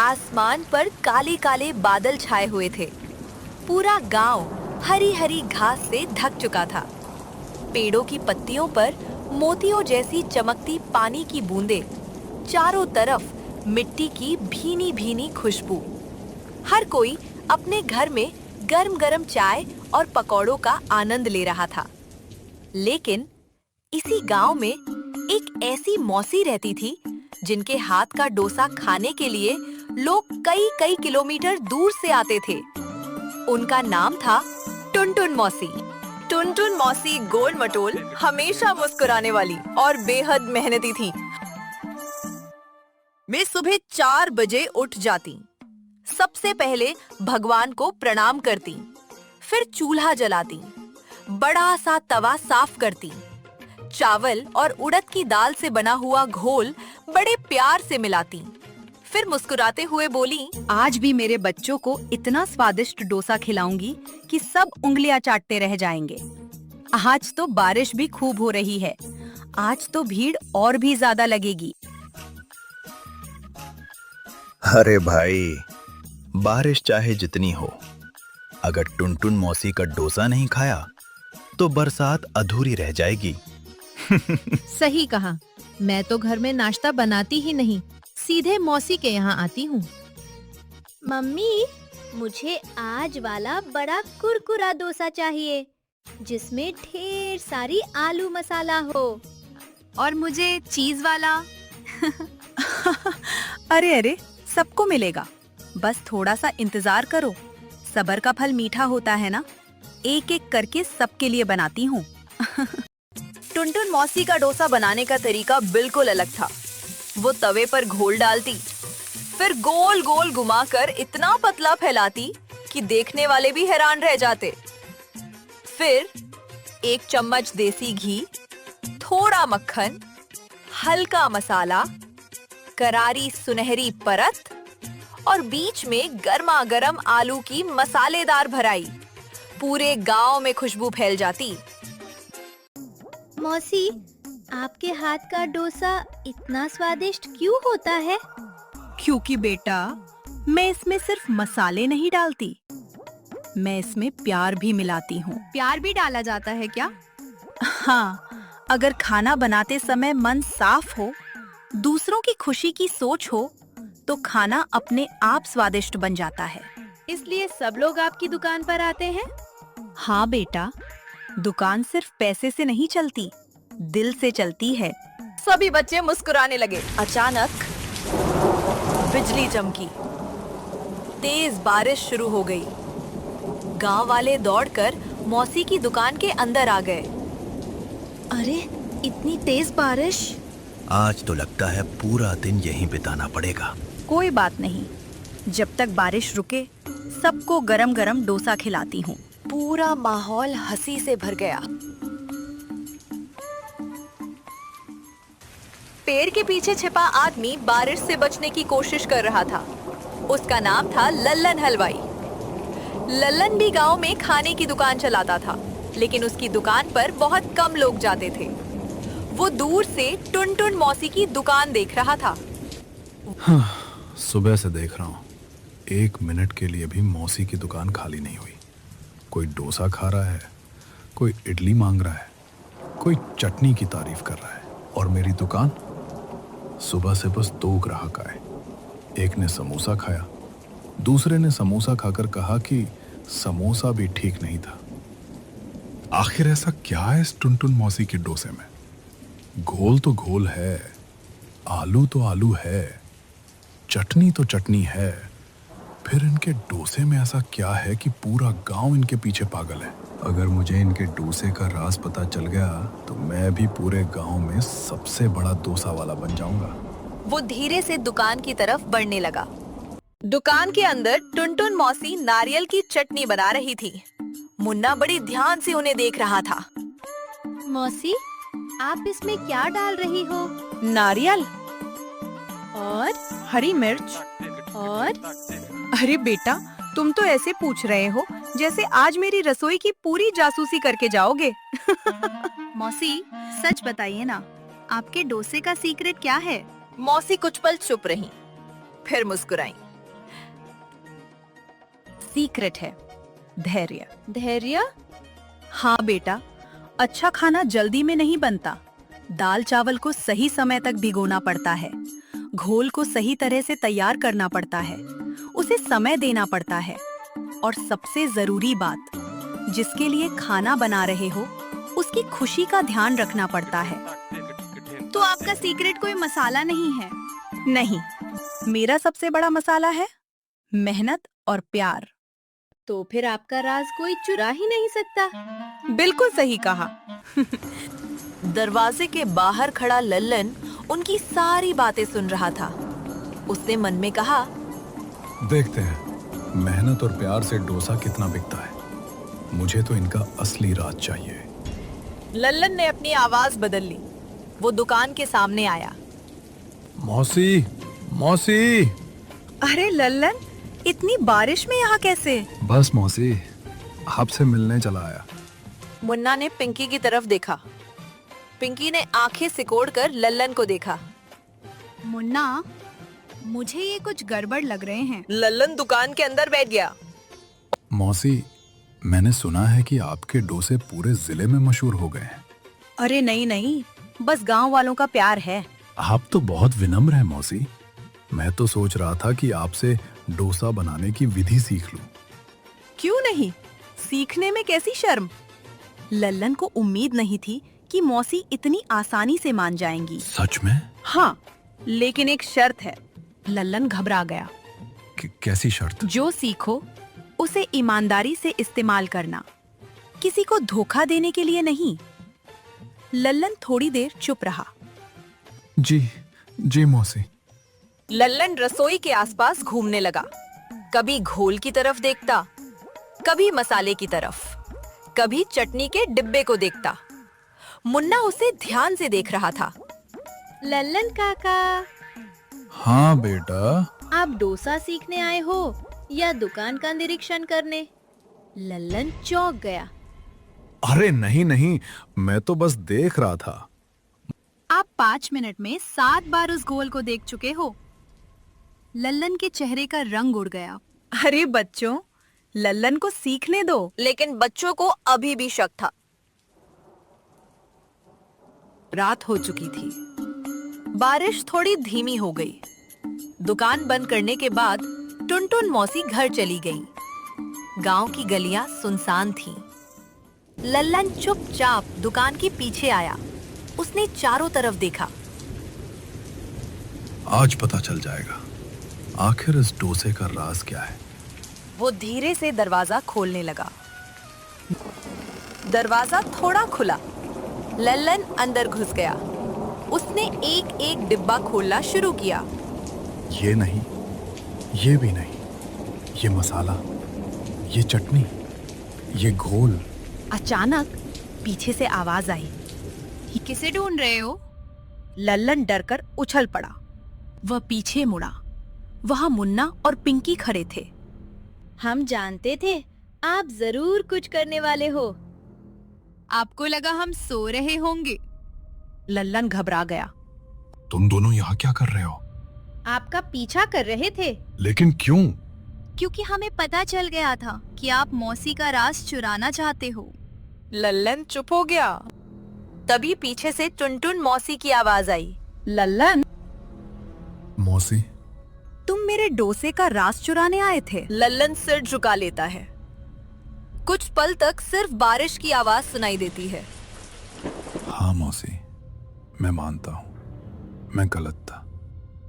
आसमान पर काले काले बादल छाए हुए थे। पूरा गांव हरी हरी घास से ढक चुका था। पेड़ों की पत्तियों पर मोतियों जैसी चमकती पानी की बूंदें, चारों तरफ मिट्टी की भीनी भीनी खुशबू। हर कोई अपने घर में गर्म गर्म चाय और पकौड़ों का आनंद ले रहा था। लेकिन इसी गांव में एक ऐसी मौसी रहती थी जिनके हाथ का डोसा खाने के लिए लोग कई कई किलोमीटर दूर से आते थे। उनका नाम था टुनटुन मौसी। टुनटुन मौसी गोल मटोल, हमेशा मुस्कुराने वाली और बेहद मेहनती थी। वे सुबह 4 बजे उठ जाती। सबसे पहले भगवान को प्रणाम करती, फिर चूल्हा जलाती, बड़ा सा तवा साफ करती, चावल और उड़द की दाल से बना हुआ घोल बड़े प्यार से मिलाती, फिर मुस्कुराते हुए बोली, आज भी मेरे बच्चों को इतना स्वादिष्ट डोसा खिलाऊंगी कि सब उंगलियां चाटते रह जाएंगे। आज तो बारिश भी खूब हो रही है, आज तो भीड़ और भी ज्यादा लगेगी। अरे भाई, बारिश चाहे जितनी हो, अगर टुनटुन मौसी का डोसा नहीं खाया तो बरसात अधूरी रह जाएगी। सही कहा। मैं तो घर में नाश्ता बनाती ही नहीं, सीधे मौसी के यहाँ आती हूँ। मम्मी, मुझे आज वाला बड़ा कुरकुरा डोसा चाहिए, जिसमें ढेर सारी आलू मसाला हो। और मुझे चीज वाला। अरे अरे, सबको मिलेगा, बस थोड़ा सा इंतजार करो। सब्र का फल मीठा होता है ना। एक एक करके सबके लिए बनाती हूँ। टुनटुन मौसी का डोसा बनाने का तरीका बिल्कुल अलग था। वो तवे पर घोल डालती, फिर गोल गोल घुमाकर इतना पतला फैलाती कि देखने वाले भी हैरान रह जाते। फिर 1 चम्मच देसी घी, थोड़ा मक्खन, हल्का मसाला, करारी सुनहरी परत और बीच में गर्मा गर्म आलू की मसालेदार भराई। पूरे गांव में खुशबू फैल जाती। मौसी, आपके हाथ का डोसा इतना स्वादिष्ट क्यों होता है? क्योंकि बेटा, मैं इसमें सिर्फ मसाले नहीं डालती, मैं इसमें प्यार भी मिलाती हूँ। प्यार भी डाला जाता है क्या? हाँ, अगर खाना बनाते समय मन साफ हो, दूसरों की खुशी की सोच हो, तो खाना अपने आप स्वादिष्ट बन जाता है। इसलिए सब लोग आपकी दुकान पर आते हैं? हाँ बेटा, दुकान सिर्फ पैसे से नहीं चलती, दिल से चलती है। सभी बच्चे मुस्कुराने लगे। अचानक बिजली चमकी, तेज बारिश शुरू हो गई। गांव वाले दौड़कर मौसी की दुकान के अंदर आ गए। अरे, इतनी तेज बारिश! आज तो लगता है पूरा दिन यहीं बिताना पड़ेगा। कोई बात नहीं, जब तक बारिश रुके सबको गरम गरम डोसा खिलाती हूँ। पूरा माहौल हंसी से भर गया। पेड़ के पीछे छिपा आदमी बारिश से बचने की कोशिश कर रहा था। उसका नाम था लल्लन हलवाई। लल्लन भी गांव में खाने की दुकान चलाता था, लेकिन उसकी दुकान पर बहुत कम लोग जाते थे। वो दूर से टुनटुन मौसी की दुकान देख रहा था। सुबह से देख रहा हूँ, 1 मिनट के लिए भी मौसी की दुकान खाली नहीं हुई। कोई डोसा खा रहा है, कोई इडली मांग रहा है, कोई चटनी की तारीफ कर रहा है, और मेरी दुकान सुबह से बस 2 ग्राहक आए। एक ने समोसा खाया, दूसरे ने समोसा खाकर कहा कि समोसा भी ठीक नहीं था। आखिर ऐसा क्या है इस टुनटुन मौसी के डोसे में? घोल तो घोल है, आलू तो आलू है, चटनी तो चटनी है, फिर इनके डोसे में ऐसा क्या है कि पूरा गांव इनके पीछे पागल है? अगर मुझे इनके डोसे का राज पता चल गया तो मैं भी पूरे गांव में सबसे बड़ा डोसा वाला बन जाऊंगा। वो धीरे से दुकान की तरफ बढ़ने लगा। दुकान के अंदर टुनटुन मौसी नारियल की चटनी बना रही थी। मुन्ना बड़ी ध्यान से उन्हें देख रहा था। मौसी, आप इसमें क्या डाल रही हो? नारियल और हरी मिर्च। और अरे बेटा, तुम तो ऐसे पूछ रहे हो जैसे आज मेरी रसोई की पूरी जासूसी करके जाओगे। मौसी, सच बताइए ना, आपके डोसे का सीक्रेट क्या है? मौसी कुछ पल चुप रही, फिर मुस्कुराई। सीक्रेट है धैर्य। धैर्य? हाँ बेटा, अच्छा खाना जल्दी में नहीं बनता। दाल चावल को सही समय तक भिगोना पड़ता है, घोल को सही तरह से तैयार करना पड़ता है, उसे समय देना पड़ता है, और सबसे जरूरी बात, जिसके लिए खाना बना रहे हो उसकी खुशी का ध्यान रखना पड़ता है। तो आपका सीक्रेट कोई मसाला नहीं है? नहीं, मेरा सबसे बड़ा मसाला है मेहनत और प्यार। तो फिर आपका राज कोई चुरा ही नहीं सकता। बिल्कुल सही कहा। दरवाजे के बाहर खड़ा लल्लन उनकी सारी बातें सुन रहा था। उसने मन में कहा, देखते हैं मेहनत और प्यार से डोसा कितना बिकता है। मुझे तो इनका असली राज चाहिए। लल्लन ने अपनी आवाज बदल ली। वो दुकान के सामने आया। मौसी, मौसी। अरे लल्लन, इतनी बारिश में यहाँ कैसे? बस मौसी, आपसे मिलने चला आया। मुन्ना ने पिंकी की तरफ देखा। पिंकी ने आंखें सिकोड़कर लल्लन को देखा। मुन्ना, मुझे ये कुछ गड़बड़ लग रहे हैं। लल्लन दुकान के अंदर बैठ गया। मौसी, मैंने सुना है कि आपके डोसे पूरे जिले में मशहूर हो गए हैं। अरे नहीं नहीं, बस गांव वालों का प्यार है। आप तो बहुत विनम्र हैं मौसी। मैं तो सोच रहा था कि आपसे डोसा बनाने की विधि सीख लूं। क्यों नहीं, सीखने में कैसी शर्म। लल्लन को उम्मीद नहीं थी कि मौसी इतनी आसानी से मान जाएंगी। सच में? हाँ, लेकिन एक शर्त है। लल्लन घबरा गया। कैसी शर्त? जो सीखो उसे ईमानदारी से इस्तेमाल करना, किसी को धोखा देने के लिए नहीं। लल्लन थोड़ी देर चुप रहा। जी, जी मौसी। लल्लन रसोई के आसपास घूमने लगा। कभी घोल की तरफ देखता, कभी मसाले की तरफ, कभी चटनी के डिब्बे को देखता। मुन्ना उसे ध्यान से देख रहा था। लल्लन काका, हाँ बेटा। आप डोसा सीखने आए हो या दुकान का निरीक्षण करने? लल्लन चौंक गया। अरे नहीं नहीं, मैं तो बस देख रहा था। आप 5 मिनट में 7 बार उस घोल को देख चुके हो। लल्लन के चेहरे का रंग उड़ गया। अरे बच्चों, लल्लन को सीखने दो। लेकिन बच्चों को अभी भी शक था। रात हो चुकी थी। बारिश थोड़ी धीमी हो गई। दुकान बंद करने के बाद टुनटुन मौसी घर चली गई। गांव की गलियां सुनसान थीं। लल्लन चुपचाप दुकान के पीछे आया। उसने चारों तरफ देखा। आज पता चल जाएगा आखिर इस डोसे का राज क्या है। वो धीरे से दरवाजा खोलने लगा। दरवाजा थोड़ा खुला। लल्लन अंदर घुस गया। उसने एक एक डिब्बा खोलना शुरू किया। ये नहीं, ये भी नहीं, ये मसाला, ये चटनी, ये घोल। अचानक पीछे से आवाज आई। किसे ढूंढ रहे हो? लल्लन डरकर उछल पड़ा। वह पीछे मुड़ा। वहां मुन्ना और पिंकी खड़े थे। हम जानते थे आप जरूर कुछ करने वाले हो। आपको लगा हम सो रहे होंगे। लल्लन घबरा गया। तुम दोनों यहाँ क्या कर रहे हो? आपका पीछा कर रहे थे। लेकिन क्यों? क्योंकि हमें पता चल गया था कि आप मौसी का राज चुराना चाहते हो। लल्लन चुप हो गया। तभी पीछे से टुनटुन मौसी की आवाज आई। लल्लन, मौसी, तुम मेरे डोसे का राज चुराने आए थे? लल्लन सिर झुका लेता है। कुछ पल तक सिर्फ बारिश की आवाज सुनाई देती है। हाँ मौसी, मैं मानता हूँ मैं गलत था।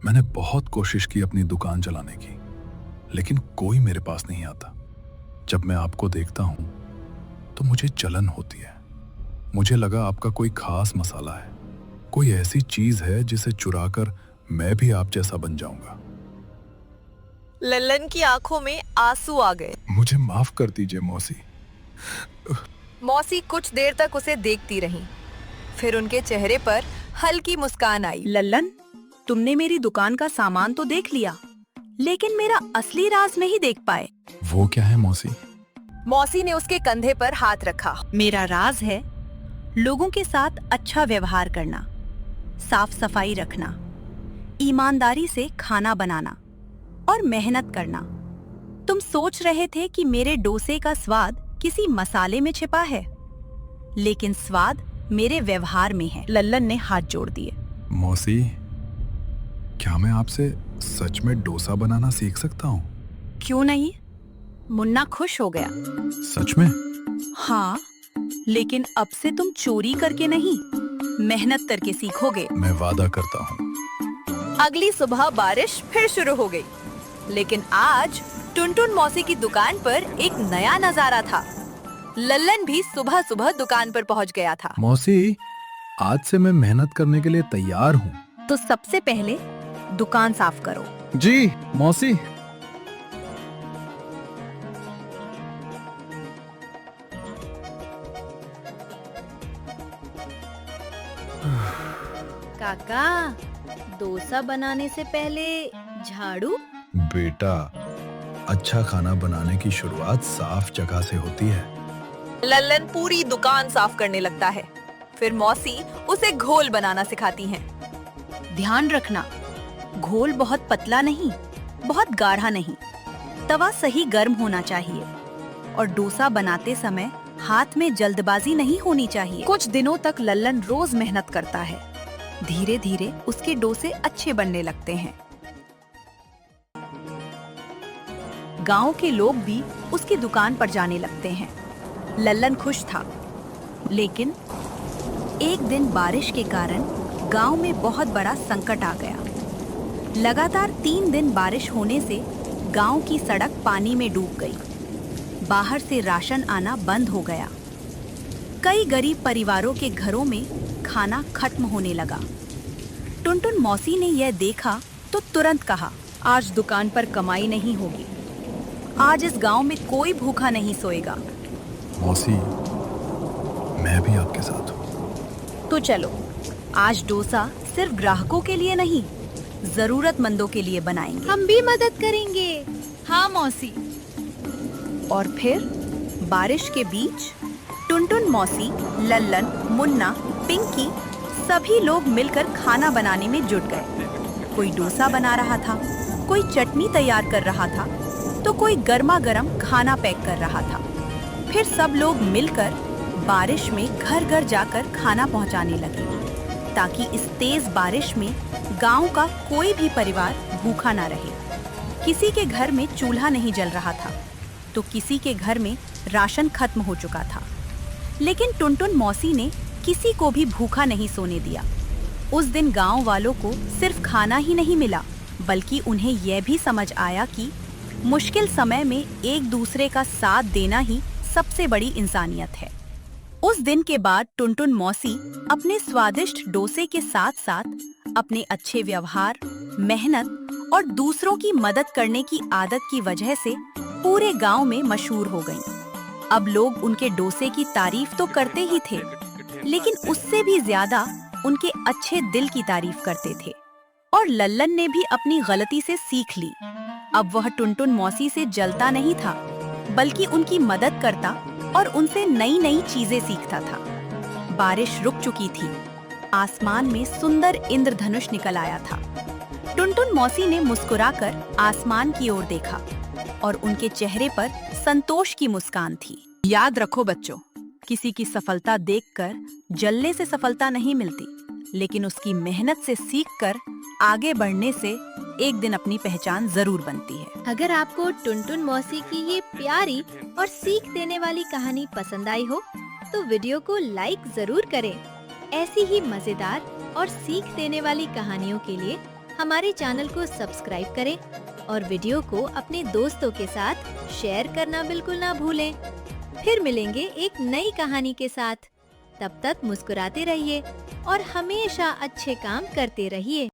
मैंने बहुत कोशिश की अपनी दुकान चलाने की, लेकिन कोई मेरे पास नहीं आता। जब मैं आपको देखता हूँ तो मुझे जलन होती है। मुझे लगा आपका कोई खास मसाला है, कोई ऐसी चीज है जिसे चुराकर मैं भी आप जैसा बन जाऊंगा। लल्लन की आंखों में आंसू आ गए। मुझे माफ कर दीजिए मौसी। मौसी कुछ देर तक उसे देखती रहीं। फिर उनके चेहरे पर हल्की मुस्कान आई। लल्लन, तुमने मेरी दुकान का सामान तो देख लिया, लेकिन मेरा असली राज नहीं देख पाए। वो क्या है मौसी? मौसी ने उसके कंधे पर हाथ रखा। मेरा राज है लोगों के साथ अच्छा व्यवहार करना, साफ सफाई रखना, ईमानदारी से खाना बनाना और मेहनत करना। तुम सोच रहे थे कि मेरे डोसे का स्वाद किसी मसाले में छिपा है, लेकिन स्वाद मेरे व्यवहार में है। लल्लन ने हाथ जोड़ दिए। मौसी, क्या मैं आपसे सच में डोसा बनाना सीख सकता हूँ? क्यों नहीं? मुन्ना खुश हो गया। सच में? हाँ, लेकिन अब से तुम चोरी करके नहीं, मेहनत करके सीखोगे। मैं वादा करता हूँ। अगली सुबह बारिश फिर शुरू हो गई, लेकिन आज टुनटुन मौसी की दुकान पर एक नया नजारा था। लल्लन भी सुबह सुबह दुकान पर पहुंच गया था। मौसी, आज से मैं मेहनत करने के लिए तैयार हूँ। तो सबसे पहले दुकान साफ करो। जी मौसी। काका, डोसा बनाने से पहले झाड़ू? बेटा, अच्छा खाना बनाने की शुरुआत साफ जगह से होती है। लल्लन पूरी दुकान साफ करने लगता है। फिर मौसी उसे घोल बनाना सिखाती हैं। ध्यान रखना, घोल बहुत पतला नहीं, बहुत गाढ़ा नहीं। तवा सही गर्म होना चाहिए और डोसा बनाते समय हाथ में जल्दबाजी नहीं होनी चाहिए। कुछ दिनों तक लल्लन रोज मेहनत करता है। धीरे धीरे उसके डोसे अच्छे बनने लगते हैं। गांव के लोग भी उसकी दुकान पर जाने लगते हैं। लल्लन खुश था, लेकिन एक दिन बारिश के कारण गांव में बहुत बड़ा संकट आ गया। लगातार 3 दिन बारिश होने से गांव की सड़क पानी में डूब गई। बाहर से राशन आना बंद हो गया। कई गरीब परिवारों के घरों में खाना खत्म होने लगा। टुनटुन मौसी ने यह देखा तो तुरंत कहा, आज दुकान पर कमाई नहीं होगी। आज इस गांव में कोई भूखा नहीं सोएगा। मौसी, मैं भी आपके साथ हूँ। तो चलो, आज डोसा सिर्फ ग्राहकों के लिए नहीं, जरूरतमंदों के लिए बनाएंगे। हम भी मदद करेंगे। हाँ मौसी। और फिर बारिश के बीच टुनटुन मौसी, लल्लन, मुन्ना, पिंकी सभी लोग मिलकर खाना बनाने में जुट गए। कोई डोसा बना रहा था, कोई चटनी तैयार कर रहा था, तो कोई गर्मा गर्म खाना पैक कर रहा था। फिर सब लोग मिलकर बारिश में घर घर जाकर खाना पहुंचाने लगे, ताकि इस तेज बारिश में गांव का कोई भी परिवार भूखा ना रहे। किसी के घर में चूल्हा नहीं जल रहा था, तो किसी के घर में राशन खत्म हो चुका था। लेकिन टुनटुन मौसी ने किसी को भी भूखा नहीं सोने दिया। उस दिन गांव वालों को सिर्फ खाना ही नहीं मिला, बल्कि उन्हें यह भी समझ आया कि मुश्किल समय में एक दूसरे का साथ देना ही सबसे बड़ी इंसानियत है। उस दिन के बाद टुनटुन मौसी अपने स्वादिष्ट डोसे के साथ साथ अपने अच्छे व्यवहार, मेहनत और दूसरों की मदद करने की आदत की वजह से पूरे गांव में मशहूर हो गईं। अब लोग उनके डोसे की तारीफ तो करते ही थे, लेकिन उससे भी ज्यादा उनके अच्छे दिल की तारीफ करते थे। और लल्लन ने भी अपनी गलती से सीख ली। अब वह टुनटुन मौसी से जलता नहीं था, बल्कि उनकी मदद करता और उनसे नई नई चीजें सीखता था। बारिश रुक चुकी थी। आसमान में सुंदर इंद्रधनुष निकल आया था। टुनटुन मौसी ने मुस्कुराकर आसमान की ओर देखा और उनके चेहरे पर संतोष की मुस्कान थी। याद रखो बच्चों, किसी की सफलता देखकर जलने से सफलता नहीं मिलती, लेकिन उसकी मेहनत से सीखकर आगे बढ़ने से एक दिन अपनी पहचान जरूर बनती है। अगर आपको टुनटुन मौसी की ये प्यारी और सीख देने वाली कहानी पसंद आई हो, तो वीडियो को लाइक जरूर करें। ऐसी ही मजेदार और सीख देने वाली कहानियों के लिए हमारे चैनल को सब्सक्राइब करें और वीडियो को अपने दोस्तों के साथ शेयर करना बिल्कुल ना भूलें। फिर मिलेंगे एक नई कहानी के साथ। तब तक मुस्कुराते रहिए और हमेशा अच्छे काम करते रहिए।